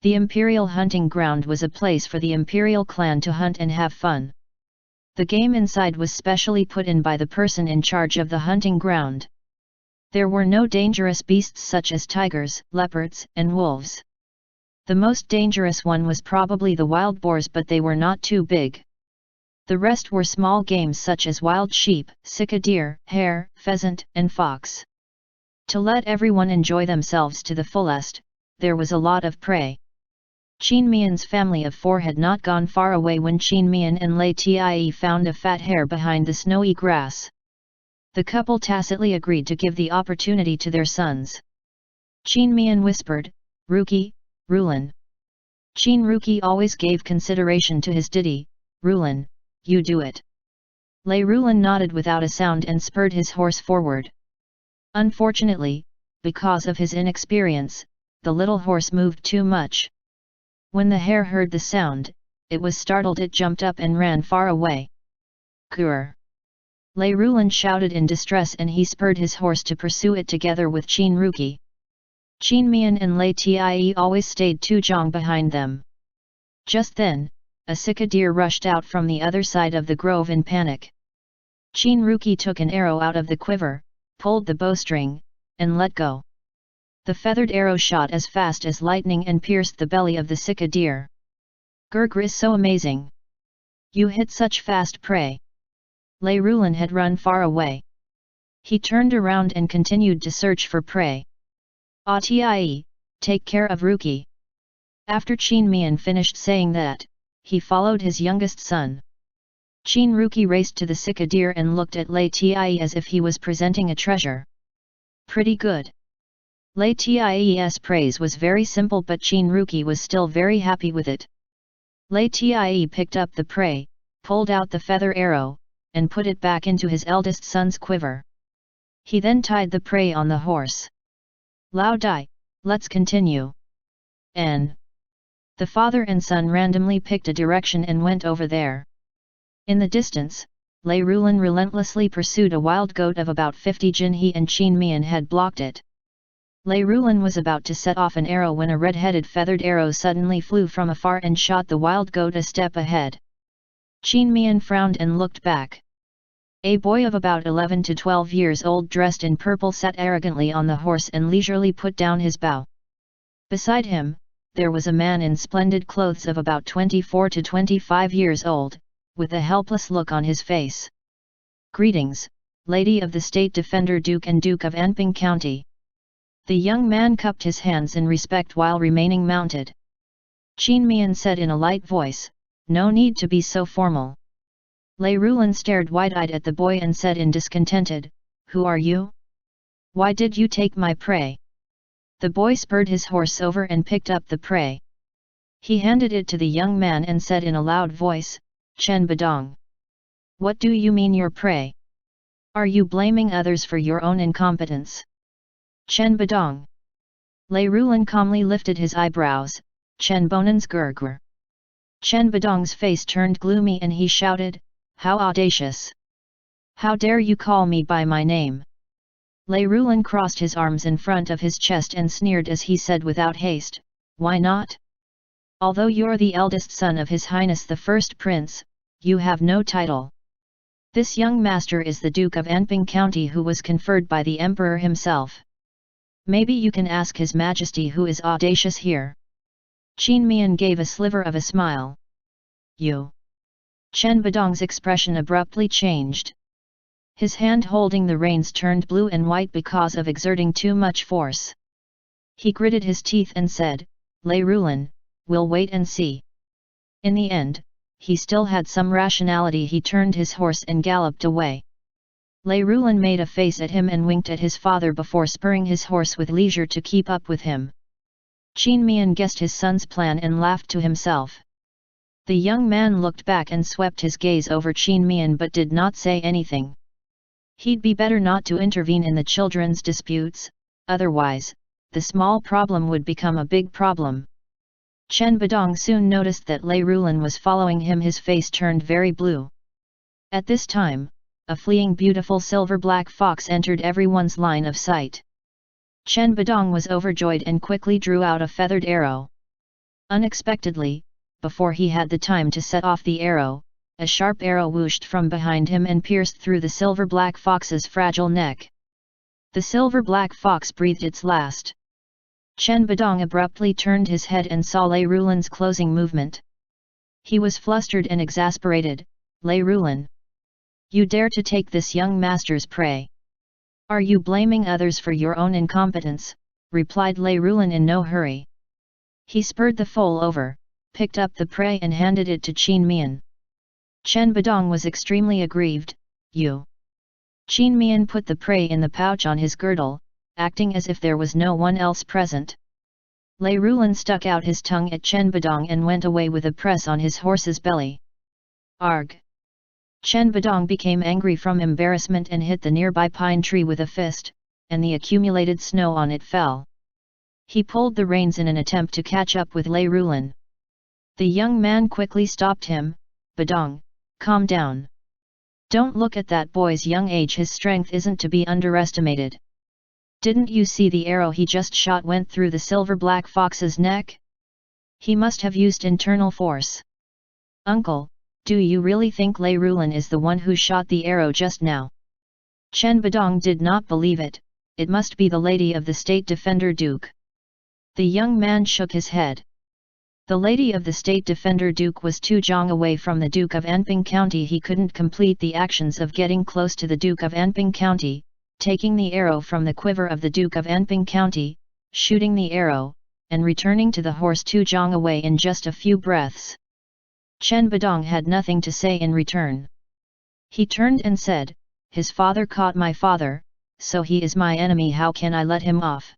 The imperial hunting ground was a place for the imperial clan to hunt and have fun. The game inside was specially put in by the person in charge of the hunting ground. There were no dangerous beasts such as tigers, leopards, and wolves. The most dangerous one was probably the wild boars, but they were not too big. The rest were small games such as wild sheep, sika deer, hare, pheasant, and fox. To let everyone enjoy themselves to the fullest, there was a lot of prey. Qin Mian's family of 4 had not gone far away when Qin Mian and Lei Tie found a fat hare behind the snowy grass. The couple tacitly agreed to give the opportunity to their sons. Qin Mian whispered, "Ruqi, Rulan." Qin Ruqi always gave consideration to his ditty, "Rulan, you do it." Lei Rulan nodded without a sound and spurred his horse forward. Unfortunately, because of his inexperience, the little horse moved too much. When the hare heard the sound, it was startled. It jumped up and ran far away. "Grr!" Lei Rulan shouted in distress, and he spurred his horse to pursue it together with Qin Ruqi. Qin Mian and Lei Tie always stayed 2 zhang behind them. Just then, a sika deer rushed out from the other side of the grove in panic. Qin Ruqi took an arrow out of the quiver, pulled the bowstring, and let go. The feathered arrow shot as fast as lightning and pierced the belly of the sika deer. "Grr is so amazing! You hit such fast prey!" Lei Rulan had run far away. He turned around and continued to search for prey. "Tie, take care of Ruqi." After Qin Mian finished saying that, he followed his youngest son. Qin Ruqi raced to the sika deer and looked at Lei Tie as if he was presenting a treasure. "Pretty good." Lei Tie's praise was very simple, but Qin Ruqi was still very happy with it. Lei Tie picked up the prey, pulled out the feather arrow, and put it back into his eldest son's quiver. He then tied the prey on the horse. "Lao Dai, let's continue." And the father and son randomly picked a direction and went over there. In the distance, Lei Rulan relentlessly pursued a wild goat of about 50 Jinhe, and Qin Mian had blocked it. Lei Rulan was about to set off an arrow when a red-headed feathered arrow suddenly flew from afar and shot the wild goat a step ahead. Qin Mian frowned and looked back. A boy of about 11 to 12 years old dressed in purple sat arrogantly on the horse and leisurely put down his bow. Beside him, there was a man in splendid clothes of about 24 to 25 years old, with a helpless look on his face. "Greetings, Lady of the State Defender Duke and Duke of Anping County." The young man cupped his hands in respect while remaining mounted. Qin Mian said in a light voice, "No need to be so formal." Lei Rulan stared wide-eyed at the boy and said in discontented, "Who are you? Why did you take my prey?" The boy spurred his horse over and picked up the prey. He handed it to the young man and said in a loud voice, "Chen Badong. What do you mean your prey? Are you blaming others for your own incompetence?" "Chen Badong." Lei Rulan calmly lifted his eyebrows, "Chen Bonan's gurgur." Chen Badong's face turned gloomy and he shouted, "How audacious! How dare you call me by my name? Lei Rulan crossed his arms in front of his chest and sneered as he said without haste, "Why not? Although you're the eldest son of His Highness the First Prince, you have no title. This young master is the Duke of Anping County who was conferred by the Emperor himself. Maybe you can ask His Majesty who is audacious here." Qin Mian gave a sliver of a smile. "You?" Chen Badong's expression abruptly changed. His hand holding the reins turned blue and white because of exerting too much force. He gritted his teeth and said, "Lei Rulan, we'll wait and see." In the end, he still had some rationality. He turned his horse and galloped away. Lei Rulan made a face at him and winked at his father before spurring his horse with leisure to keep up with him. Qin Mian guessed his son's plan and laughed to himself. The young man looked back and swept his gaze over Qin Mian but did not say anything. He'd be better not to intervene in the children's disputes, otherwise, the small problem would become a big problem. Chen Badong soon noticed that Lei Rulan was following him. His face turned very blue. At this time, a fleeing beautiful silver-black fox entered everyone's line of sight. Chen Badong was overjoyed and quickly drew out a feathered arrow. Unexpectedly, before he had the time to set off the arrow, a sharp arrow whooshed from behind him and pierced through the silver-black fox's fragile neck. The silver-black fox breathed its last. Chen Badong abruptly turned his head and saw Lei Rulan's closing movement. He was flustered and exasperated. "Lei Rulan! You dare to take this young master's prey? Are you blaming others for your own incompetence?" replied Lei Rulan in no hurry. He spurred the foal over, picked up the prey and handed it to Qin Mian. Chen Badong was extremely aggrieved. "You!" Qin Mian put the prey in the pouch on his girdle, acting as if there was no one else present. Lei Rulan stuck out his tongue at Chen Badong and went away with a press on his horse's belly. "Arg!" Chen Badong became angry from embarrassment and hit the nearby pine tree with a fist, and the accumulated snow on it fell. He pulled the reins in an attempt to catch up with Lei Rulan. The young man quickly stopped him. "Badong, calm down. Don't look at that boy's young age. His strength isn't to be underestimated. Didn't you see the arrow he just shot went through the silver-black fox's neck? He must have used internal force. Uncle, do you really think Lei Rulan is the one who shot the arrow just now?" Chen Badong did not believe it. "It must be the lady of the State Defender Duke." The young man shook his head. The lady of the State Defender Duke was too long away from the Duke of Anping County. He couldn't complete the actions of getting close to the Duke of Anping County, taking the arrow from the quiver of the Duke of Anping County, shooting the arrow, and returning to the horse too long away in just a few breaths. Chen Badong had nothing to say in return. He turned and said, "His father caught my father, so he is my enemy. How can I let him off?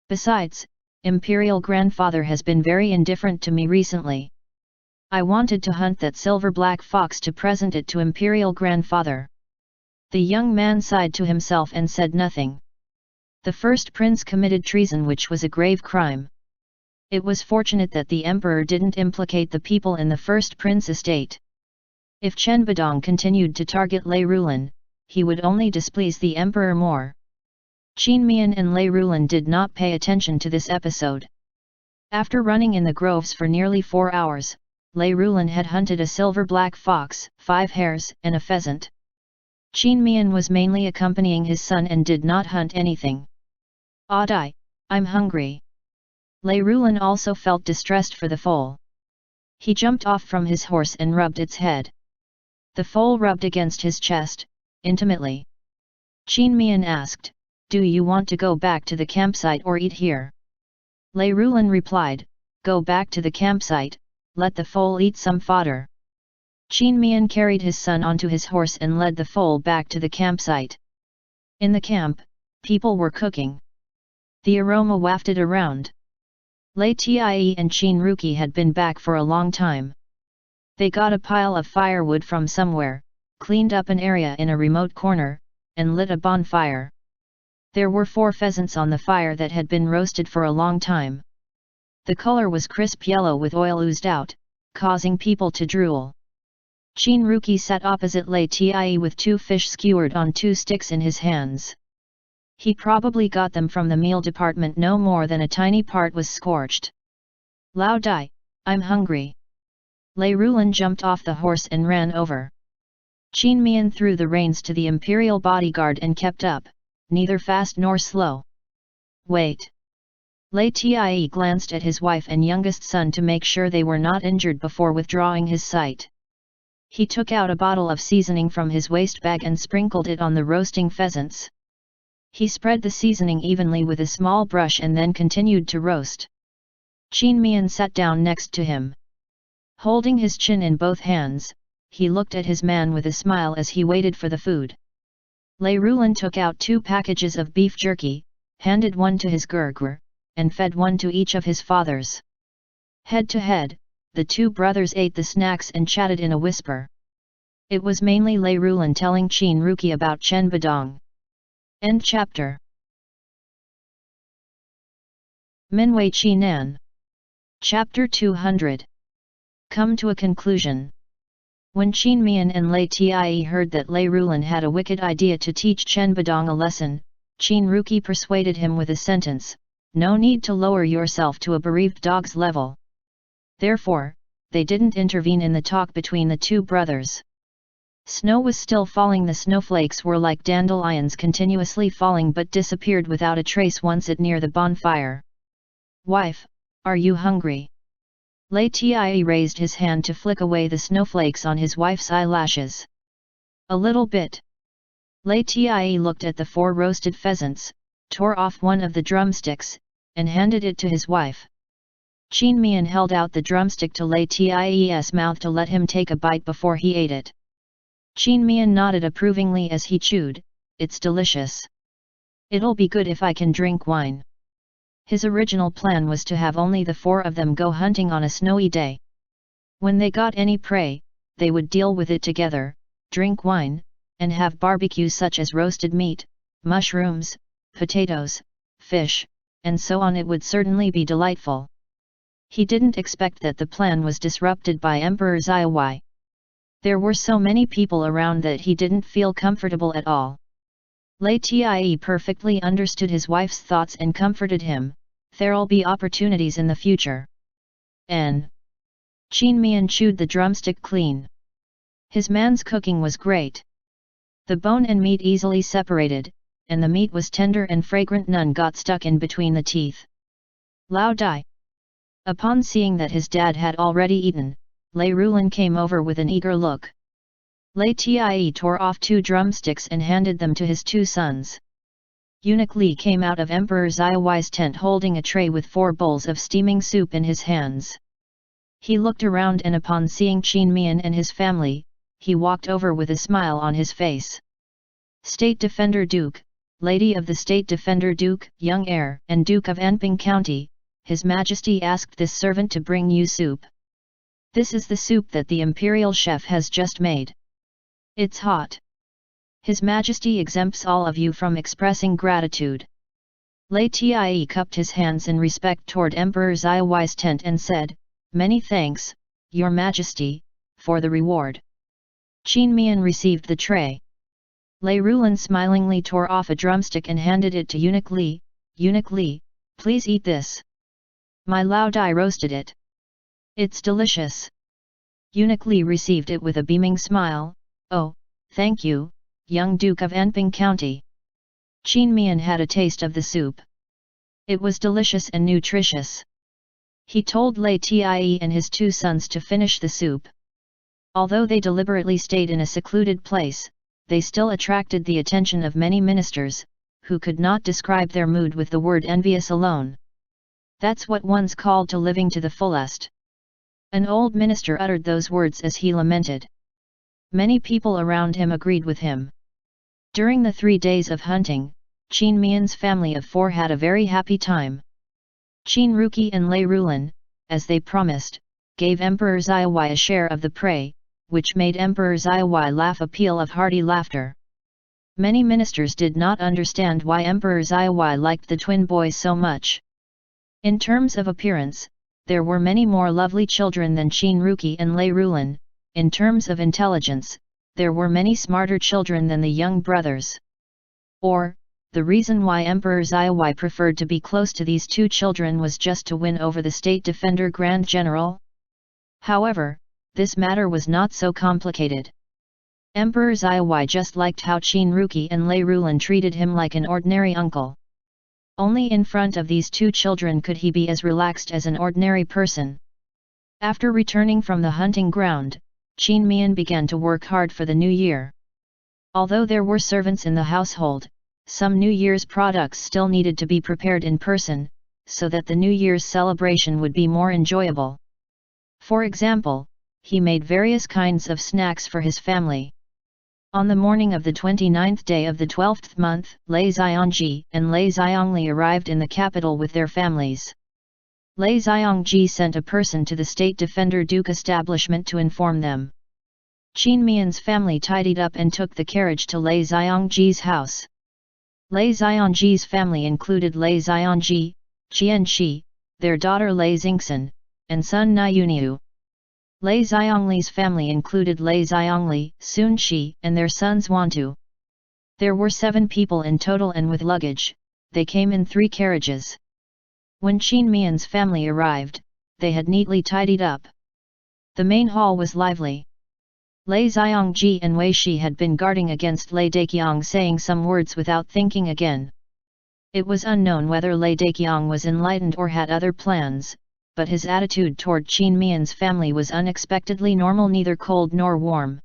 Besides, Imperial Grandfather has been very indifferent to me recently. I wanted to hunt that silver-black fox to present it to Imperial Grandfather." The young man sighed to himself and said nothing. The first prince committed treason, which was a grave crime. It was fortunate that the emperor didn't implicate the people in the first prince estate. If Chen Badong continued to target Lei Rulan, he would only displease the emperor more. Qin Mian and Lei Rulan did not pay attention to this episode. After running in the groves for nearly 4 hours, Lei Rulan had hunted a silver-black fox, 5 hares and a pheasant. Qin Mian was mainly accompanying his son and did not hunt anything. "Audai, I'm hungry." Lei Rulan also felt distressed for the foal. He jumped off from his horse and rubbed its head. The foal rubbed against his chest, intimately. Qin Mian asked, "Do you want to go back to the campsite or eat here?" Lei Rulan replied, "Go back to the campsite, let the foal eat some fodder." Qin Mian carried his son onto his horse and led the foal back to the campsite. In the camp, people were cooking. The aroma wafted around. Lei Tie and Qin Ruki had been back for a long time. They got a pile of firewood from somewhere, cleaned up an area in a remote corner, and lit a bonfire. There were 4 pheasants on the fire that had been roasted for a long time. The color was crisp yellow with oil oozed out, causing people to drool. Qin Ruki sat opposite Lei Tie with 2 fish skewered on 2 sticks in his hands. He probably got them from the meal department. No more than a tiny part was scorched. Lao Dai, I'm hungry. Lei Rulan jumped off the horse and ran over. Qin Mian threw the reins to the imperial bodyguard and kept up, neither fast nor slow. Wait. Lei Tie glanced at his wife and youngest son to make sure they were not injured before withdrawing his sight. He took out a bottle of seasoning from his waist bag and sprinkled it on the roasting pheasants. He spread the seasoning evenly with a small brush and then continued to roast. Qin Mian sat down next to him. Holding his chin in both hands, he looked at his man with a smile as he waited for the food. Lei Rulan took out 2 packages of beef jerky, handed one to his gurgur, and fed one to each of his fathers. Head to head, the 2 brothers ate the snacks and chatted in a whisper. It was mainly Lei Rulan telling Qin Ruki about Chen Badong. End chapter. Minwei Qi Nan. Chapter 200. Come to a conclusion. When Qin Mian and Lei Tie heard that Lei Rulan had a wicked idea to teach Chen Badong a lesson, Qin Ruki persuaded him with a sentence, "No need to lower yourself to a bereaved dog's level." Therefore, they didn't intervene in the talk between the 2 brothers. Snow was still falling. The snowflakes were like dandelions continuously falling but disappeared without a trace once it near the bonfire. "Wife, are you hungry?" Lei Tie raised his hand to flick away the snowflakes on his wife's eyelashes. "A little bit." Lei Tie looked at the 4 roasted pheasants, tore off one of the drumsticks, and handed it to his wife. Qin Mian held out the drumstick to Lei Tie's mouth to let him take a bite before he ate it. Qin Mian nodded approvingly as he chewed, "It's delicious. It'll be good if I can drink wine." His original plan was to have only the 4 of them go hunting on a snowy day. When they got any prey, they would deal with it together, drink wine, and have barbecue such as roasted meat, mushrooms, potatoes, fish, and so on. It would certainly be delightful. He didn't expect that the plan was disrupted by Emperor Xiaowai. There were so many people around that he didn't feel comfortable at all. Lei Tie perfectly understood his wife's thoughts and comforted him, "There'll be opportunities in the future." Qin Mian chewed the drumstick clean. His man's cooking was great. The bone and meat easily separated, and the meat was tender and fragrant. None got stuck in between the teeth. Lao Dai. Upon seeing that his dad had already eaten, Lei Rulan came over with an eager look. Lei Tie tore off 2 drumsticks and handed them to his 2 sons. Eunuch Li came out of Emperor Xiaowai's tent holding a tray with 4 bowls of steaming soup in his hands. He looked around and upon seeing Qin Mian and his family, he walked over with a smile on his face. "State Defender Duke, Lady of the State Defender Duke, young heir and Duke of Anping County, His Majesty asked this servant to bring you soup. This is the soup that the imperial chef has just made. It's hot. His Majesty exempts all of you from expressing gratitude." Lei Tie cupped his hands in respect toward Emperor Xiaowai's tent and said, "Many thanks, Your Majesty, for the reward." Qin Mian received the tray. Lei Rulan smilingly tore off a drumstick and handed it to Eunuch Li. "Eunuch Li, please eat this. My Lao Dai roasted it. It's delicious." Eunuch Li received it with a beaming smile. "Oh, thank you, young Duke of Anping County." Qin Mian had a taste of the soup. It was delicious and nutritious. He told Lei Tie and his 2 sons to finish the soup. Although they deliberately stayed in a secluded place, they still attracted the attention of many ministers, who could not describe their mood with the word envious alone. That's what one's called to living to the fullest. An old minister uttered those words as he lamented. Many people around him agreed with him. During the 3 days of hunting, Qin Mian's family of 4 had a very happy time. Qin Ruki and Lei Rulan, as they promised, gave Emperor Xiaowai a share of the prey, which made Emperor Xiaowai laugh a peal of hearty laughter. Many ministers did not understand why Emperor Xiaowai liked the twin boys so much. In terms of appearance, there were many more lovely children than Qin Ruki and Lei Rulan. In terms of intelligence, there were many smarter children than the young brothers. Or, the reason why Emperor Xiaowai preferred to be close to these two children was just to win over the State Defender Grand General? However, this matter was not so complicated. Emperor Xiaowai just liked how Qin Ruqi and Lei Rulan treated him like an ordinary uncle. Only in front of these two children could he be as relaxed as an ordinary person. After returning from the hunting ground, Qin Mian began to work hard for the new year. Although there were servants in the household, some New Year's products still needed to be prepared in person, so that the New Year's celebration would be more enjoyable. For example, he made various kinds of snacks for his family. On the morning of the 29th day of the 12th month, Lei Xiongji and Lei Xiongli arrived in the capital with their families. Lei Xiongji sent a person to the State Defender Duke establishment to inform them. Qin Mian's family tidied up and took the carriage to Lei Xiongji's house. Lei Xiongji's family included Lei Xiongji, Qianxi, their daughter Lei Xingxin, and son Niuniu. Lei Xiongli's family included Lei Xiongli, Sun Shi, and their sons Wantu. There were 7 people in total, and with luggage, they came in 3 carriages. When Qin Mian's family arrived, they had neatly tidied up. The main hall was lively. Lei Xiongji and Wei Shi had been guarding against Lei Daqiang saying some words without thinking again. It was unknown whether Lei Daqiang was enlightened or had other plans, but his attitude toward Qin Mian's family was unexpectedly normal, neither cold nor warm.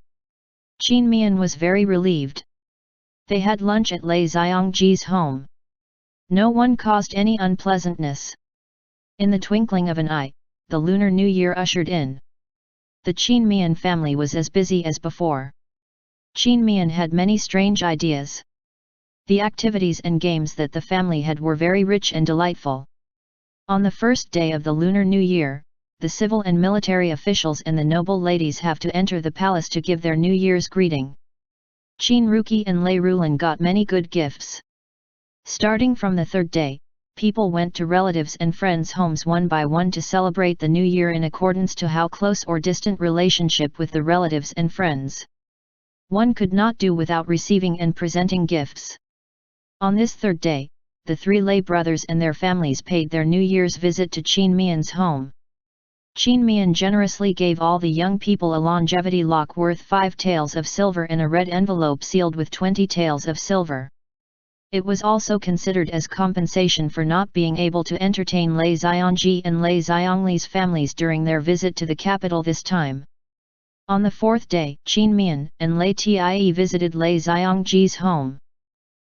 Qin Mian was very relieved. They had lunch at Lei Xiongji's home. No one caused any unpleasantness. In the twinkling of an eye, the Lunar New Year ushered in. The Qin Mian family was as busy as before. Qin Mian had many strange ideas. The activities and games that the family had were very rich and delightful. On the first day of the Lunar New Year, the civil and military officials and the noble ladies have to enter the palace to give their New Year's greeting. Qin Ruqi and Lei Rulan got many good gifts. Starting from the 3rd day, people went to relatives and friends' homes one by one to celebrate the New Year in accordance to how close or distant relationship with the relatives and friends. One could not do without receiving and presenting gifts. On this 3rd day, the 3 Lei brothers and their families paid their New Year's visit to Qin Mian's home. Qin Mian generously gave all the young people a longevity lock worth 5 taels of silver and a red envelope sealed with 20 taels of silver. It was also considered as compensation for not being able to entertain Lei Xiongji and Lei Xiongli's families during their visit to the capital this time. On the 4th day, Qin Mian and Lei Tie visited Lei Xiongji's home.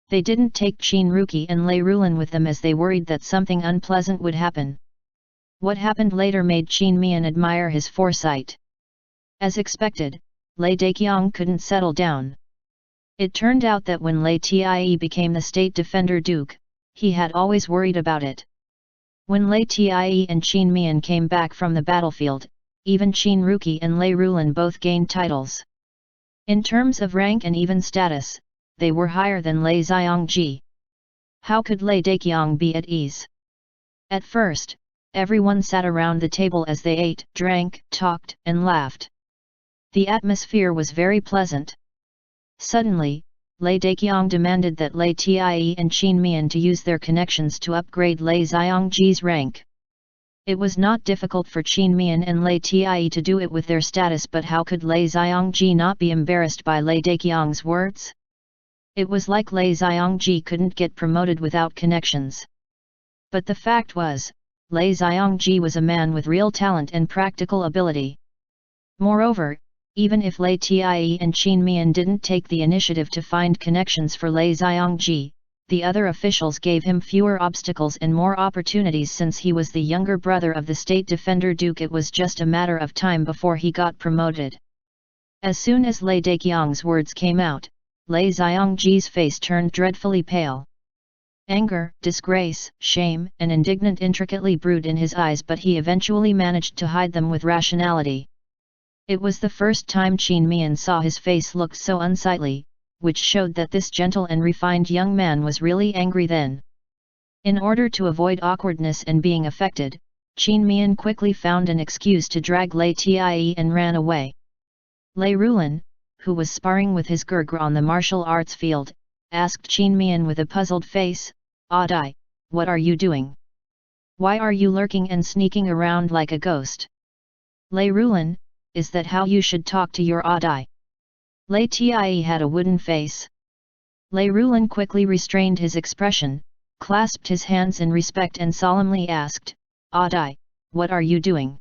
They didn't take Qin Ruqi and Lei Rulan with them as they worried that something unpleasant would happen. What happened later made Qin Mian admire his foresight. As expected, Lei Daqiang couldn't settle down. It turned out that when Lei Tie became the State Defender Duke, he had always worried about it. When Lei Tie and Qin Mian came back from the battlefield, even Qin Ruqi and Lei Rulan both gained titles. In terms of rank and even status, they were higher than Lei Xiongji. How could Lei Daqiang be at ease? At first, everyone sat around the table as they ate, drank, talked, and laughed. The atmosphere was very pleasant. Suddenly, Lei Daqiang demanded that Lei Tie and Qin Mian to use their connections to upgrade Lei Xiongji's rank. It was not difficult for Qin Mian and Lei Tie to do it with their status, but how could Lei Xiongji not be embarrassed by Lei Daqiang's words? It was like Lei Xiongji couldn't get promoted without connections. But the fact was, Lei Xiongji was a man with real talent and practical ability. Moreover, even if Lei Tie and Qin Mian didn't take the initiative to find connections for Lei Xiongji, the other officials gave him fewer obstacles and more opportunities. Since he was the younger brother of the State Defender Duke, it was just a matter of time before he got promoted. As soon as Lei Daqiang's words came out, Lei Xiongji's face turned dreadfully pale. Anger, disgrace, shame, and indignant intricately brewed in his eyes, but he eventually managed to hide them with rationality. It was the first time Qin Mian saw his face look so unsightly, which showed that this gentle and refined young man was really angry then. In order to avoid awkwardness and being affected, Qin Mian quickly found an excuse to drag Lei Tie and ran away. Lei Rulan, who was sparring with his Gurgr on the martial arts field, asked Qin Mian with a puzzled face. "Adai, what are you doing? Why are you lurking and sneaking around like a ghost? Lei Rulan, is that how you should talk to your Adai?" Lei Tie had a wooden face. Lei Rulan quickly restrained his expression, clasped his hands in respect and solemnly asked, "Adai, what are you doing?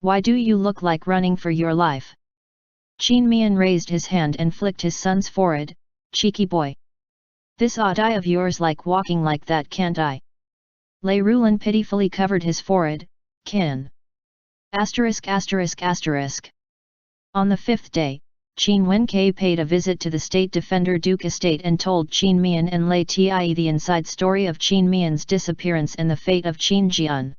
Why do you look like running for your life?" Qin Mian raised his hand and flicked his son's forehead. "Cheeky boy. This Adai of yours like walking like that, can't I?" Lei Rulan pitifully covered his forehead. "Can. ******. On the fifth day, Qin Wenkei paid a visit to the State Defender Duke Estate and told Qin Mian and Lei Tie the inside story of Qin Mian's disappearance and the fate of Qin Jian.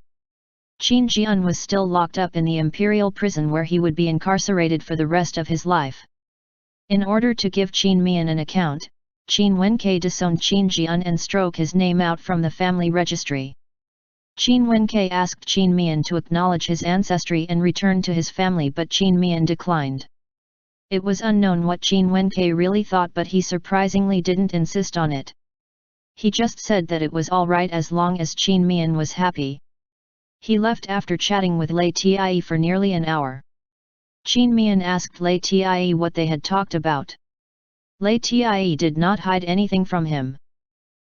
Qin Jian was still locked up in the imperial prison where he would be incarcerated for the rest of his life. In order to give Qin Mian an account, Qin Wenkei disowned Qin Jian and struck his name out from the family registry. Qin Wenkei asked Qin Mian to acknowledge his ancestry and return to his family, but Qin Mian declined. It was unknown what Qin Wenkei really thought, but he surprisingly didn't insist on it. He just said that it was all right as long as Qin Mian was happy. He left after chatting with Lei Tie for nearly an hour. Qin Mian asked Lei Tie what they had talked about. Lei Tie did not hide anything from him.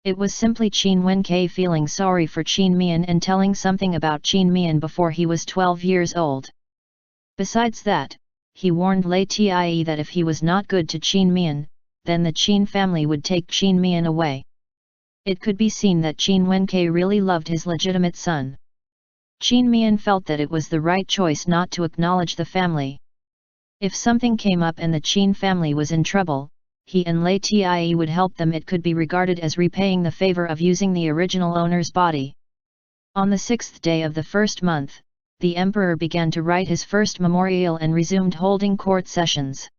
It was simply Qin Wenkei feeling sorry for Qin Mian and telling something about Qin Mian before he was 12 years old. Besides that, he warned Lei Tie that if he was not good to Qin Mian, then the Qin family would take Qin Mian away. It could be seen that Qin Wenkei really loved his legitimate son. Qin Mian felt that it was the right choice not to acknowledge the family. If something came up and the Qin family was in trouble, he and Lei Tie would help them. It could be regarded as repaying the favor of using the original owner's body. On the 6th day of the first month, the emperor began to write his first memorial and resumed holding court sessions.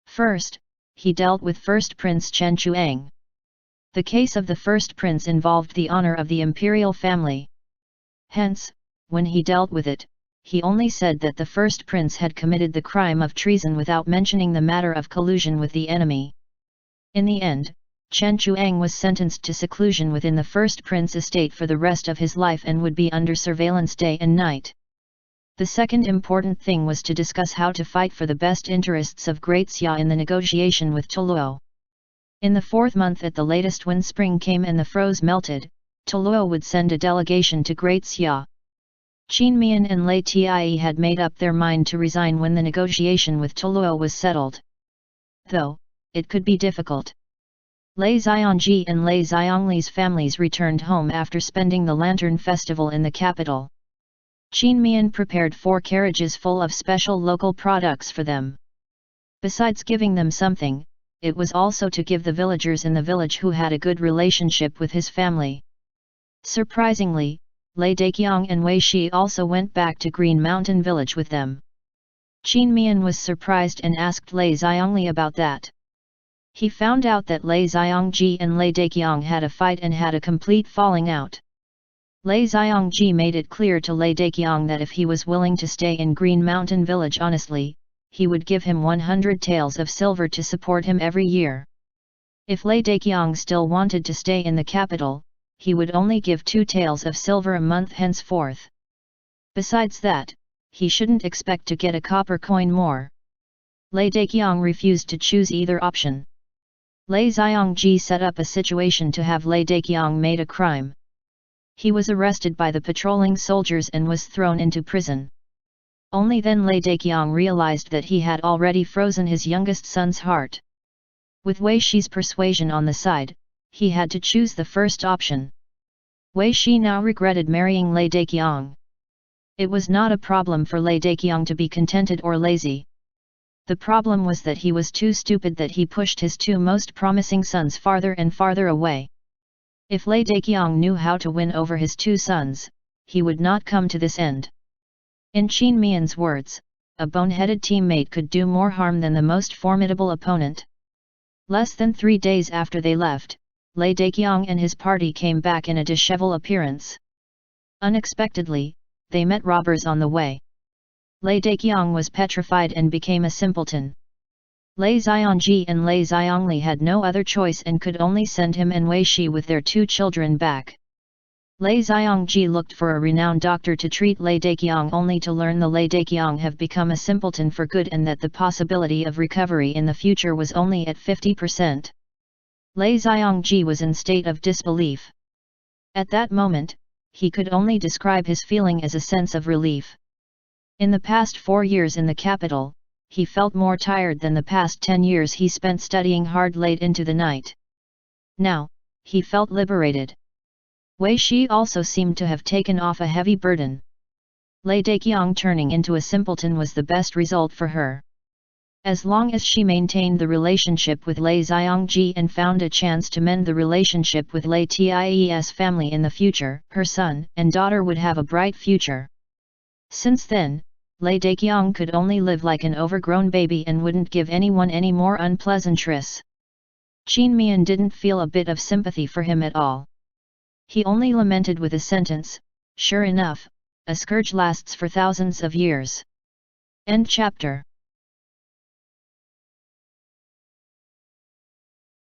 First, he dealt with First Prince Chen Chuang. The case of the first prince involved the honor of the imperial family. Hence, when he dealt with it, he only said that the first prince had committed the crime of treason without mentioning the matter of collusion with the enemy. In the end, Chen Chuang was sentenced to seclusion within the first prince estate for the rest of his life and would be under surveillance day and night. The second important thing was to discuss how to fight for the best interests of Great Xia in the negotiation with Toluo. In the 4th month at the latest, when spring came and the froze melted, Toluo would send a delegation to Great Xia. Qin Mian and Lei Tie had made up their mind to resign when the negotiation with Toluo was settled. Though, it could be difficult. Lei Xiongji and Lei Xiangli's families returned home after spending the Lantern Festival in the capital. Qin Mian prepared 4 carriages full of special local products for them. Besides giving them something, it was also to give the villagers in the village who had a good relationship with his family. Surprisingly, Lei Daqiang and Wei Shi also went back to Green Mountain Village with them. Qin Mian was surprised and asked Lei Xiongli about that. He found out that Lei Xiongji and Lei Daqiang had a fight and had a complete falling out. Lei Xiongji made it clear to Lei Daqiang that if he was willing to stay in Green Mountain Village honestly, he would give him 100 taels of silver to support him every year. If Lei Daqiang still wanted to stay in the capital, he would only give 2 taels of silver a month henceforth. Besides that, he shouldn't expect to get a copper coin more. Lei Daqiang refused to choose either option. Lei Xiongji set up a situation to have Lei Daqiang made a crime. He was arrested by the patrolling soldiers and was thrown into prison. Only then Lei Daqiang realized that he had already frozen his youngest son's heart. With Wei Shi's persuasion on the side, he had to choose the first option. Wei Shi now regretted marrying Lei Daqiang. It was not a problem for Lei Daqiang to be contented or lazy. The problem was that he was too stupid, that he pushed his 2 most promising sons farther and farther away. If Lei Daqiang knew how to win over his 2 sons, he would not come to this end. In Qin Mian's words, a boneheaded teammate could do more harm than the most formidable opponent. Less than 3 days after they left, Lei Daqiang and his party came back in a disheveled appearance. Unexpectedly, they met robbers on the way. Lei Daqiang was petrified and became a simpleton. Lei Xiangji and Lei Xiangli had no other choice and could only send him and Wei Shi with their 2 children back. Lei Xiangji looked for a renowned doctor to treat Lei Daqiang only to learn the Lei Daqiang have become a simpleton for good and that the possibility of recovery in the future was only at 50%. Lei Xiangji was in state of disbelief. At that moment, he could only describe his feeling as a sense of relief. In the past 4 years in the capital, he felt more tired than the past 10 years he spent studying hard late into the night. Now, he felt liberated. Wei Shi also seemed to have taken off a heavy burden. Lei Daqiang turning into a simpleton was the best result for her. As long as she maintained the relationship with Lei Xiangji and found a chance to mend the relationship with Lei Tiet's family in the future, her son and daughter would have a bright future. Since then, Lei Daqiang could only live like an overgrown baby and wouldn't give anyone any more unpleasantries. Qin Mian didn't feel a bit of sympathy for him at all. He only lamented with a sentence, "Sure enough, a scourge lasts for thousands of years." End chapter.